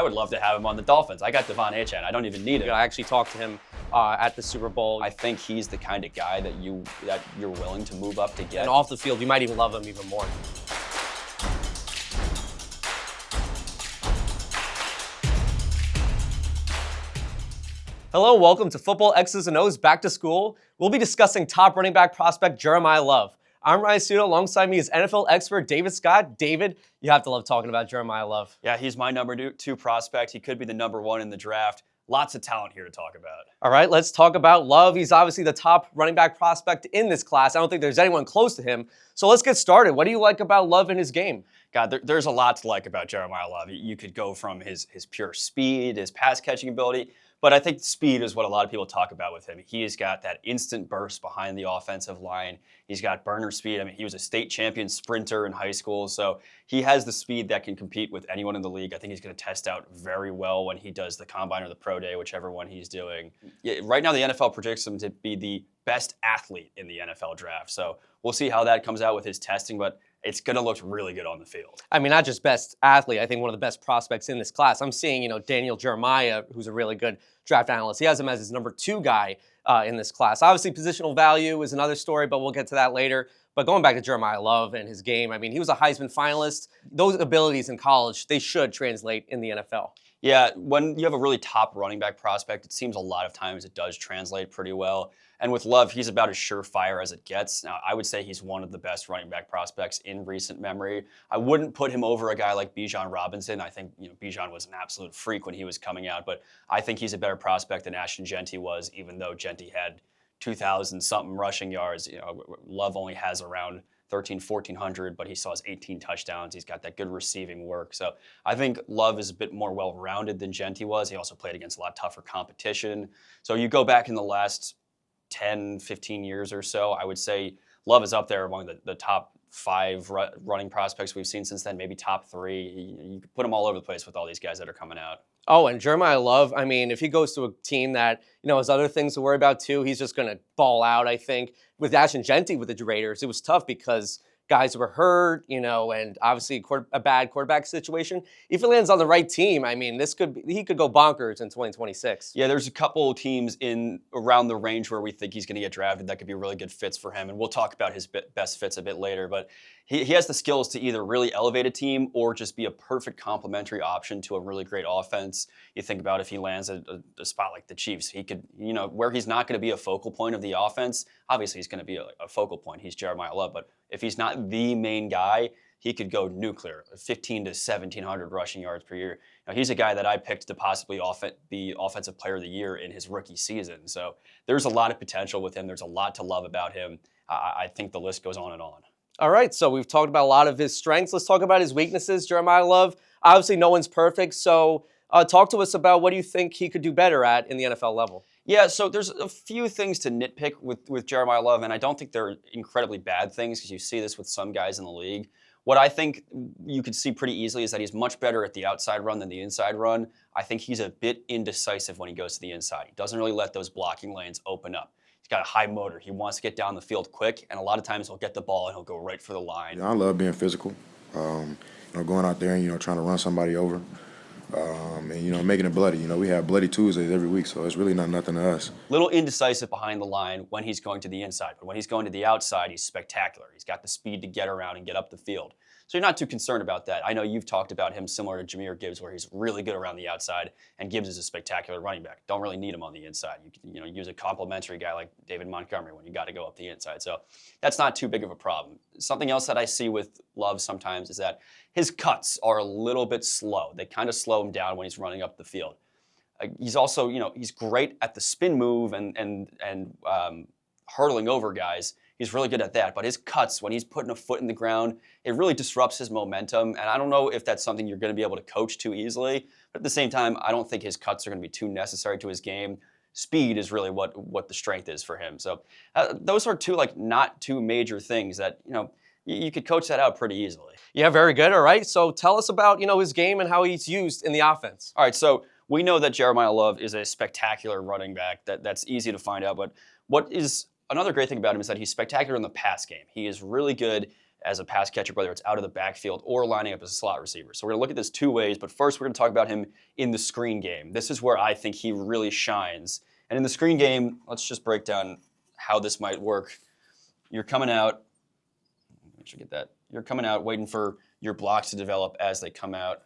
would love to have him on the Dolphins. I got Devon Achane. I don't even need him. I actually talked to him at the Super Bowl. I think he's the kind of guy that you're willing to move up to get. And off the field, you might even love him even more. Hello, welcome to Football X's and O's Back to School. We'll be discussing top running back prospect Jeremiyah Love. I'm Ryan Suda. Alongside me is NFL expert David Scott. David, you have to love talking about Jeremiyah Love. Yeah, he's my number 2 prospect. He could be the number 1 in the draft. Lots of talent here to talk about. All right, let's talk about Love. He's obviously the top running back prospect in this class. I don't think there's anyone close to him. So let's get started. What do you like about Love in his game? God, there's a lot to like about Jeremiyah Love. You could go from his pure speed, his pass catching ability, but I think speed is what a lot of people talk about with him. He's got that instant burst behind the offensive line. He's got burner speed. I mean, he was a state champion sprinter in high school, so he has the speed that can compete with anyone in the league. I think he's going to test out very well when he does the combine or the pro day, whichever one he's doing. Yeah, right now, the NFL predicts him to be the best athlete in the NFL draft, so we'll see how that comes out with his testing, but it's going to look really good on the field. I mean, not just best athlete, I think one of the best prospects in this class. I'm seeing, Daniel Jeremiah, who's a really good draft analyst. He has him as his number 2 guy in this class. Obviously, positional value is another story, but we'll get to that later. But going back to Jeremiyah Love and his game, I mean, he was a Heisman finalist. Those abilities in college, they should translate in the NFL. Yeah, when you have a really top running back prospect, it seems a lot of times it does translate pretty well. And with Love, he's about as surefire as it gets. Now, I would say he's one of the best running back prospects in recent memory. I wouldn't put him over a guy like Bijan Robinson. I think Bijan was an absolute freak when he was coming out, but I think he's a better prospect than Ashton Jeanty was, even though Jeanty had 2,000-something rushing yards. Love only has around 1,400, but he still has 18 touchdowns. He's got that good receiving work. So I think Love is a bit more well-rounded than Jeanty was. He also played against a lot tougher competition. So you go back in the last 10, 15 years or so, I would say Love is up there among the top 5 running prospects we've seen since then, maybe top 3. You could put him all over the place with all these guys that are coming out. Oh, and Jeremiyah Love, I mean, if he goes to a team that, has other things to worry about too, he's just going to ball out, I think. With Ashton Jeanty with the Raiders, it was tough because guys were hurt, and obviously a bad quarterback situation. If he lands on the right team, I mean, he could go bonkers in 2026. Yeah, there's a couple teams in around the range where we think he's going to get drafted that could be really good fits for him, and we'll talk about his best fits a bit later. But he has the skills to either really elevate a team or just be a perfect complementary option to a really great offense. You think about if he lands at a spot like the Chiefs, he could, where he's not going to be a focal point of the offense. Obviously, he's going to be a focal point. He's Jeremiyah Love, but if he's not the main guy, he could go nuclear, 15 to 1,700 rushing yards per year. Now, he's a guy that I picked to possibly be Offensive Player of the Year in his rookie season. So there's a lot of potential with him. There's a lot to love about him. I think the list goes on and on. All right, so we've talked about a lot of his strengths. Let's talk about his weaknesses, Jeremiyah Love. Obviously, no one's perfect, so talk to us about what do you think he could do better at in the NFL level? Yeah, so there's a few things to nitpick with Jeremiyah Love, and I don't think they're incredibly bad things because you see this with some guys in the league. What I think you could see pretty easily is that he's much better at the outside run than the inside run. I think he's a bit indecisive when he goes to the inside. He doesn't really let those blocking lanes open up. He's got a high motor. He wants to get down the field quick, and a lot of times he'll get the ball and he'll go right for the line. I love being physical. Going out there and trying to run somebody over, and making it bloody. We have bloody Tuesdays every week, so it's really not nothing to us. Little indecisive behind the line when he's going to the inside, but when he's going to the outside, he's spectacular. He's got the speed to get around and get up the field. So you're not too concerned about that. I know you've talked about him similar to Jahmyr Gibbs, where he's really good around the outside, and Gibbs is a spectacular running back. Don't really need him on the inside. You can use a complementary guy like David Montgomery when you got to go up the inside. So that's not too big of a problem. Something else that I see with Love sometimes is that his cuts are a little bit slow. They kind of slow him down when he's running up the field. He's also, he's great at the spin move and hurdling over guys. He's really good at that, but his cuts, when he's putting a foot in the ground, it really disrupts his momentum, and I don't know if that's something you're going to be able to coach too easily, but at the same time, I don't think his cuts are going to be too necessary to his game. Speed is really what the strength is for him. So those are two not too major things that, you could coach that out pretty easily. Yeah, very good. All right, so tell us about, his game and how he's used in the offense. All right, so we know that Jeremiyah Love is a spectacular running back. That's easy to find out, but what is another great thing about him is that he's spectacular in the pass game. He is really good as a pass catcher, whether it's out of the backfield or lining up as a slot receiver. So we're going to look at this two ways, but first we're going to talk about him in the screen game. This is where I think he really shines. And in the screen game, let's just break down how this might work. You're coming out, make sure you get that. You're coming out waiting for your blocks to develop as they come out.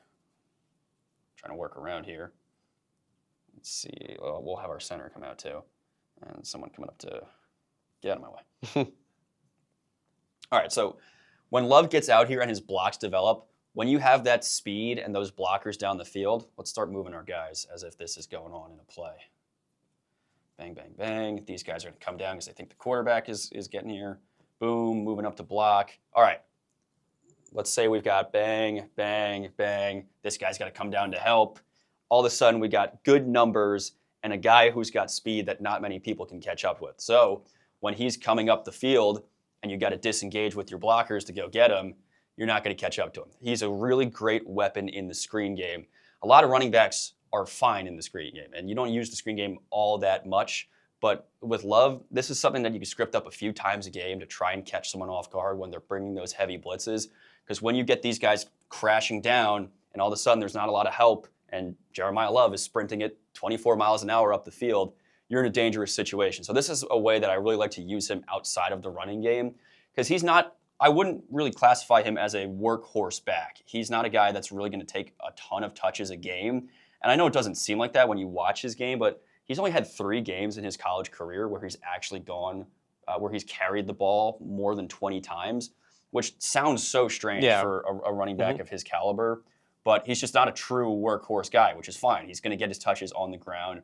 Trying to work around here. Let's see, well, we'll have our center come out too. And someone coming up to get out of my way. All right, so when Love gets out here and his blocks develop, when you have that speed and those blockers down the field, let's start moving our guys as if this is going on in a play. Bang, bang, bang. These guys are going to come down because they think the quarterback is getting here. Boom, moving up to block. All right, let's say we've got bang, bang, bang. This guy's got to come down to help. All of a sudden, we got good numbers and a guy who's got speed that not many people can catch up with. So when he's coming up the field and you got to disengage with your blockers to go get him, you're not going to catch up to him. He's a really great weapon in the screen game. A lot of running backs are fine in the screen game, and you don't use the screen game all that much. But with Love, this is something that you can script up a few times a game to try and catch someone off guard when they're bringing those heavy blitzes. Because when you get these guys crashing down and all of a sudden there's not a lot of help and Jeremiyah Love is sprinting at 24 miles an hour up the field, you're in a dangerous situation. So this is a way that I really like to use him outside of the running game because he's not, I wouldn't really classify him as a workhorse back. He's not a guy that's really going to take a ton of touches a game. And I know it doesn't seem like that when you watch his game, but he's only had 3 games in his college career where he's actually gone, where he's carried the ball more than 20 times, which sounds so strange for a running back of his caliber. But he's just not a true workhorse guy, which is fine. He's going to get his touches on the ground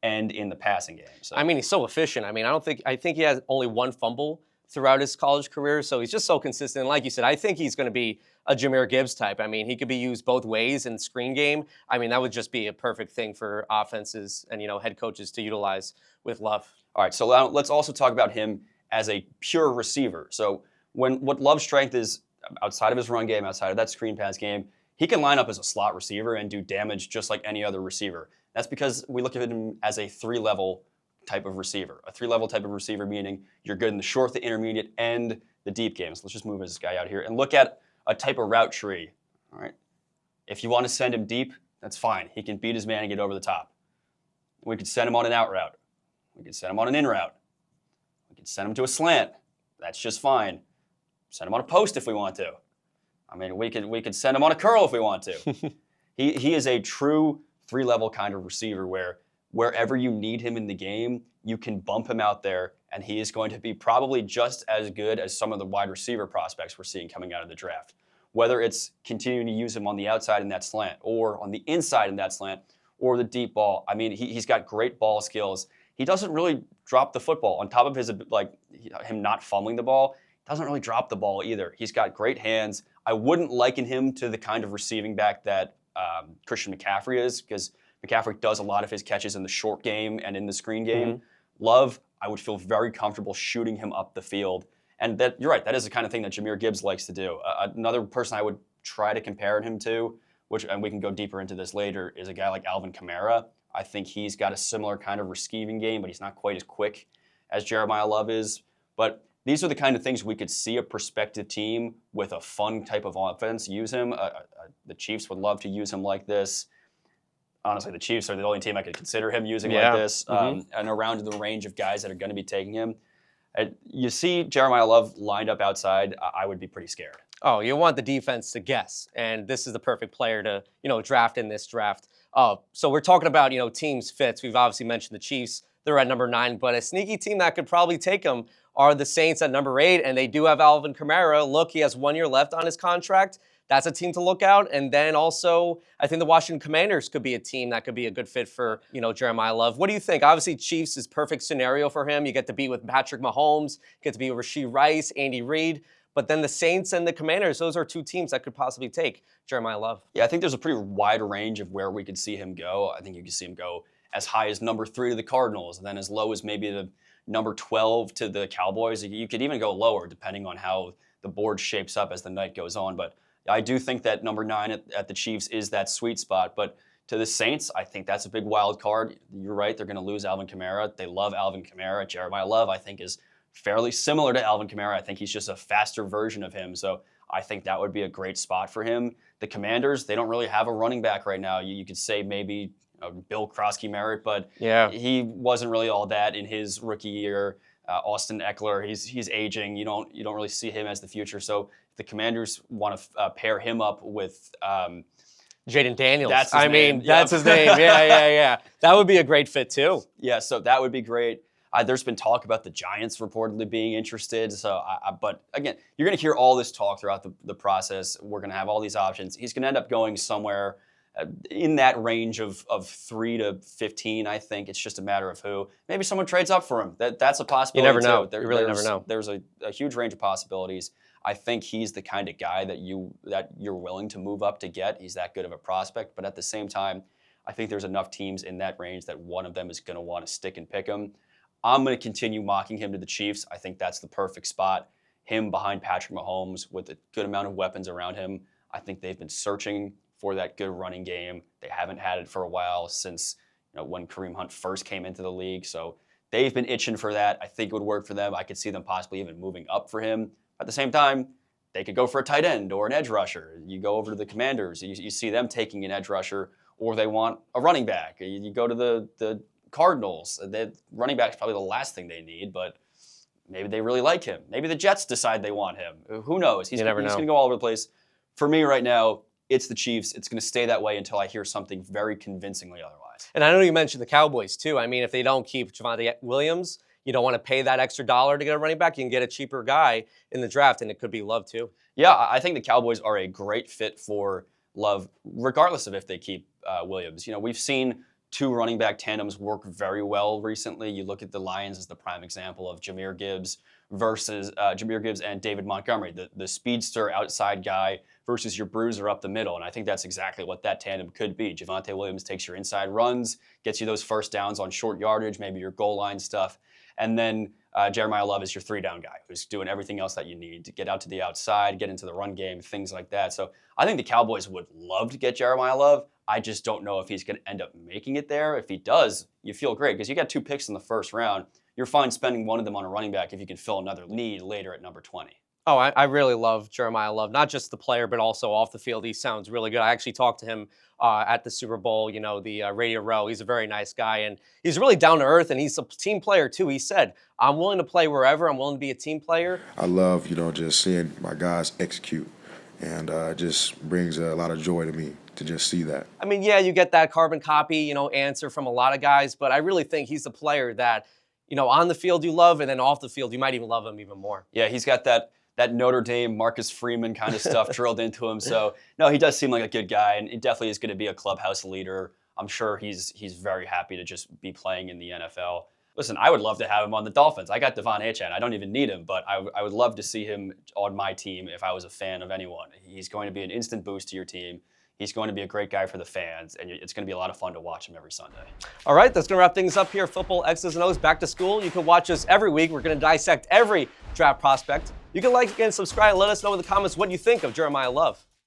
and in the passing game. So. I mean, he's so efficient. I mean, I think he has only 1 fumble throughout his college career, so he's just so consistent. And like you said, I think he's going to be a Jahmyr Gibbs type. I mean, he could be used both ways in screen game. I mean, that would just be a perfect thing for offenses and, head coaches to utilize with Love. All right, so now let's also talk about him as a pure receiver. So what Love's strength is outside of his run game, outside of that screen pass game, he can line up as a slot receiver and do damage just like any other receiver. That's because we look at him as a 3-level type of receiver. A 3-level type of receiver meaning you're good in the short, the intermediate, and the deep games. Let's just move this guy out here and look at a type of route tree. All right. If you want to send him deep, that's fine. He can beat his man and get over the top. We could send him on an out route. We could send him on an in route. We could send him to a slant. That's just fine. Send him on a post if we want to. I mean, we could send him on a curl if we want to. He is a true 3-level kind of receiver where wherever you need him in the game, you can bump him out there, and he is going to be probably just as good as some of the wide receiver prospects we're seeing coming out of the draft. Whether it's continuing to use him on the outside in that slant or on the inside in that slant or the deep ball. I mean, he's got great ball skills. He doesn't really drop the football. On top of him not fumbling the ball, he doesn't really drop the ball either. He's got great hands. I wouldn't liken him to the kind of receiving back that Christian McCaffrey is, because McCaffrey does a lot of his catches in the short game and in the screen game. Love, I would feel very comfortable shooting him up the field. And that you're right, that is the kind of thing that Jahmyr Gibbs likes to do. Another person I would try to compare him to, and we can go deeper into this later, is a guy like Alvin Kamara. I think he's got a similar kind of receiving game, but he's not quite as quick as Jeremiyah Love is. But these are the kind of things we could see a prospective team with a fun type of offense use him. The Chiefs would love to use him like this. Honestly, the Chiefs are the only team I could consider him using like this. And around the range of guys that are going to be taking him. You see Jeremiyah Love lined up outside, I would be pretty scared. Oh, you want the defense to guess, and this is the perfect player to, draft in this draft. So we're talking about, teams fits. We've obviously mentioned the Chiefs. They're at number 9, but a sneaky team that could probably take them are the Saints at number 8, and they do have Alvin Kamara. Look, he has 1 year left on his contract. That's a team to look out. And then also, I think the Washington Commanders could be a team that could be a good fit for, Jeremiyah Love. What do you think? Obviously, Chiefs is perfect scenario for him. You get to be with Patrick Mahomes, get to be with Rashee Rice, Andy Reid. But then the Saints and the Commanders, those are 2 teams that could possibly take Jeremiyah Love. Yeah, I think there's a pretty wide range of where we could see him go. I think you could see him go as high as number 3 to the Cardinals, and then as low as maybe the number 12 to the Cowboys. You could even go lower depending on how the board shapes up as the night goes on. But I do think that number 9 at the Chiefs is that sweet spot. But to the Saints, I think that's a big wild card. You're right, they're going to lose Alvin Kamara. They love Alvin Kamara. Jeremiyah Love, I think, is fairly similar to Alvin Kamara. I think he's just a faster version of him. So I think that would be a great spot for him. The Commanders, they don't really have a running back right now. You could say maybe Bill Krosky-Merritt, but Yeah. he wasn't really all that in his rookie year. Austin Eckler, he's aging. You don't really see him as the future. So if the Commanders want to pair him up with Jaden Daniels. That's his name. That's his name. Yeah. That would be a great fit too. Yeah, so that would be great. There's been talk about the Giants reportedly being interested. So, but again, you're going to hear all this talk throughout the process. We're going to have all these options. He's going to end up going somewhere in that range of 3 to 15, I think. It's just a matter of who. Maybe someone trades up for him. That's a possibility. You never know. Too. You really never know. There's a huge range of possibilities. I think he's the kind of guy that you're willing to move up to get. He's that good of a prospect. But at the same time, I think there's enough teams in that range that one of them is going to want to stick and pick him. I'm going to continue mocking him to the Chiefs. I think that's the perfect spot. Him behind Patrick Mahomes with a good amount of weapons around him. I think they've been searching for that good running game. They haven't had it for a while since when Kareem Hunt first came into the league. So they've been itching for that. I think it would work for them. I could see them possibly even moving up for him. At the same time, they could go for a tight end or an edge rusher. You go over to the Commanders, you see them taking an edge rusher, or they want a running back. You go to the Cardinals. The running back's probably the last thing they need, but maybe they really like him. Maybe the Jets decide they want him. Who knows? He's going to go all over the place. For me right now, it's the Chiefs. It's going to stay that way until I hear something very convincingly otherwise. And I know you mentioned the Cowboys too. I mean, if they don't keep Javonte Williams, you don't want to pay that extra dollar to get a running back. You can get a cheaper guy in the draft, and it could be Love too. Yeah, I think the Cowboys are a great fit for Love, regardless of if they keep Williams. We've seen two running back tandems work very well recently. You look at the Lions as the prime example of Jahmyr Gibbs and David Montgomery, the speedster outside guy versus your bruiser up the middle. And I think that's exactly what that tandem could be. Javonte Williams takes your inside runs, gets you those first downs on short yardage, maybe your goal line stuff. And then Jeremiyah Love is your 3-down guy who's doing everything else that you need to get out to the outside, get into the run game, things like that. So I think the Cowboys would love to get Jeremiyah Love. I just don't know if he's going to end up making it there. If he does, you feel great because you got 2 picks in the first round. You're fine spending one of them on a running back if you can fill another need later at number 20. Oh, I really love Jeremiyah Love, not just the player, but also off the field. He sounds really good. I actually talked to him at the Super Bowl, the Radio Row. He's a very nice guy, and he's really down to earth, and he's a team player, too. He said, I'm willing to play wherever. I'm willing to be a team player. I love, just seeing my guys execute, and it just brings a lot of joy to me to just see that. I mean, yeah, you get that carbon copy, answer from a lot of guys, but I really think he's a player that, on the field you love, and then off the field you might even love him even more. Yeah, he's got that Notre Dame, Marcus Freeman kind of stuff drilled into him. So, no, he does seem like a good guy, and he definitely is going to be a clubhouse leader. I'm sure he's very happy to just be playing in the NFL. Listen, I would love to have him on the Dolphins. I got Devon Achane. I don't even need him, but I would love to see him on my team if I was a fan of anyone. He's going to be an instant boost to your team. He's going to be a great guy for the fans, and it's going to be a lot of fun to watch him every Sunday. All right, that's going to wrap things up here. Football X's and O's back to school. You can watch us every week. We're going to dissect every draft prospect. You can like and subscribe and let us know in the comments what you think of Jeremiyah Love.